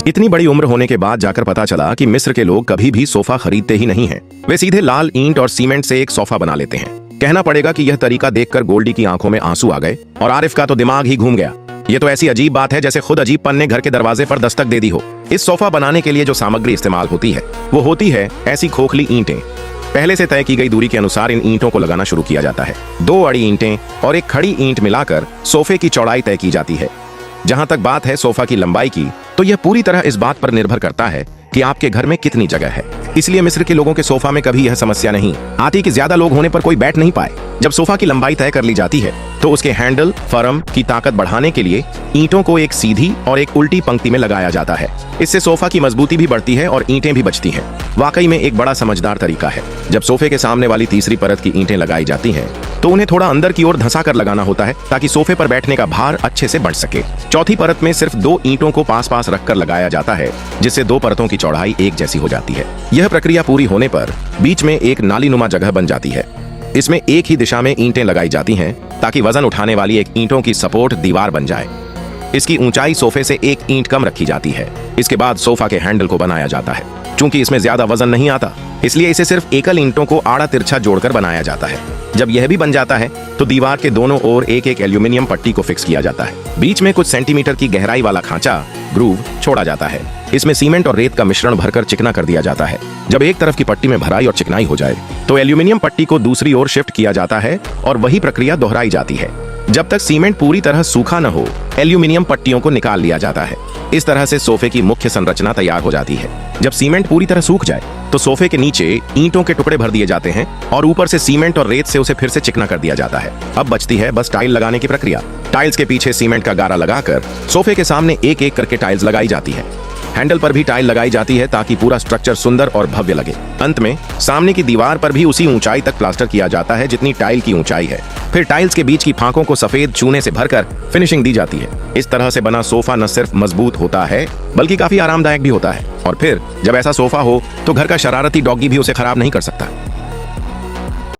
इतनी बड़ी उम्र होने के बाद जाकर पता चला कि मिस्र के लोग कभी भी सोफा खरीदते ही नहीं हैं। वे सीधे लाल ईंट और सीमेंट से एक सोफा बना लेते हैं। कहना पड़ेगा कि यह तरीका देखकर गोल्डी की आंखों में आंसू आ गए और आरिफ का तो दिमाग ही घूम गया। ये तो ऐसी अजीब बात है जैसे खुद अजीबपन ने घर के दरवाजे पर दस्तक दे दी हो। इस सोफा बनाने के लिए जो सामग्री इस्तेमाल होती है वो होती है ऐसी खोखली ईंटें। पहले से तय की गई दूरी के अनुसार इन ईंटों को लगाना शुरू किया जाता है। 2 अड़ी ईंटें और एक खड़ी ईंट मिलाकर सोफे की चौड़ाई तय की जाती है। जहां तक बात है सोफा की लंबाई की, तो यह पूरी तरह इस बात पर निर्भर करता है कि आपके घर में कितनी जगह है। इसलिए मिस्र के लोगों के सोफा में कभी यह समस्या नहीं आती कि ज्यादा लोग होने पर कोई बैठ नहीं पाए। जब सोफा की लंबाई तय कर ली जाती है तो उसके हैंडल फर्म की ताकत बढ़ाने के लिए ईंटों को एक सीधी और एक उल्टी पंक्ति में लगाया जाता है। इससे सोफा की मजबूती भी बढ़ती है और ईंटें भी बचती हैं। वाकई में एक बड़ा समझदार तरीका है। जब सोफे के सामने वाली तीसरी परत की ईंटें लगाई जाती हैं तो उन्हें थोड़ा अंदर की ओर धंसा कर लगाना होता है ताकि सोफे पर बैठने का भार अच्छे से बढ़ सके। चौथी परत में सिर्फ 2 ईंटों को पास पास रखकर लगाया जाता है, जिससे 2 परतों की चौड़ाई एक जैसी हो जाती है। यह प्रक्रिया पूरी होने पर बीच में एक नालीनुमा जगह बन जाती है। इसमें एक ही दिशा में ईंटें लगाई जाती हैं ताकि वजन उठाने वाली एक ईंटों की सपोर्ट दीवार बन जाए। इसकी ऊंचाई सोफे से 1 ईंट कम रखी जाती है। इसके बाद सोफा के हैंडल को बनाया जाता है। चूंकि इसमें ज्यादा वजन नहीं आता, इसलिए इसे सिर्फ एकल ईंटों को आड़ा तिरछा जोड़कर बनाया जाता है। जब यह भी बन जाता है तो दीवार के दोनों ओर एक एक एल्यूमिनियम पट्टी को फिक्स किया जाता है। बीच में कुछ सेंटीमीटर की गहराई वाला खांचा ग्रूव छोड़ा जाता है। इसमें सीमेंट और रेत का मिश्रण भरकर चिकना कर दिया जाता है। जब एक तरफ की पट्टी में भराई और चिकनाई हो जाए तो एल्यूमिनियम पट्टी को दूसरी ओर शिफ्ट किया जाता है और वही प्रक्रिया दोहराई जाती है। जब तक सीमेंट पूरी तरह सूखा न हो, एल्यूमिनियम पट्टियों को निकाल लिया जाता है। इस तरह से सोफे की मुख्य संरचना तैयार हो जाती है। जब सीमेंट पूरी तरह सूख जाए तो सोफे के नीचे ईंटों के टुकड़े भर दिए जाते हैं और ऊपर से सीमेंट और रेत से उसे फिर से चिकना कर दिया जाता है। अब बचती है बस टाइल लगाने की प्रक्रिया। टाइल्स के पीछे सीमेंट का गारा लगाकर सोफे के सामने एक एक करके टाइल्स लगाई जाती है। हैंडल पर भी टाइल लगाई जाती है ताकि पूरा स्ट्रक्चर सुंदर और भव्य लगे। अंत में सामने की दीवार पर भी उसी ऊंचाई तक प्लास्टर किया जाता है जितनी टाइल की ऊंचाई है। फिर टाइल्स के बीच की फांकों को सफेद चूने से भरकर फिनिशिंग दी जाती है। इस तरह से बना सोफा न सिर्फ मजबूत होता है बल्कि काफी आरामदायक भी होता है। और फिर जब ऐसा सोफा हो तो घर का शरारती डॉगी भी उसे खराब नहीं कर सकता।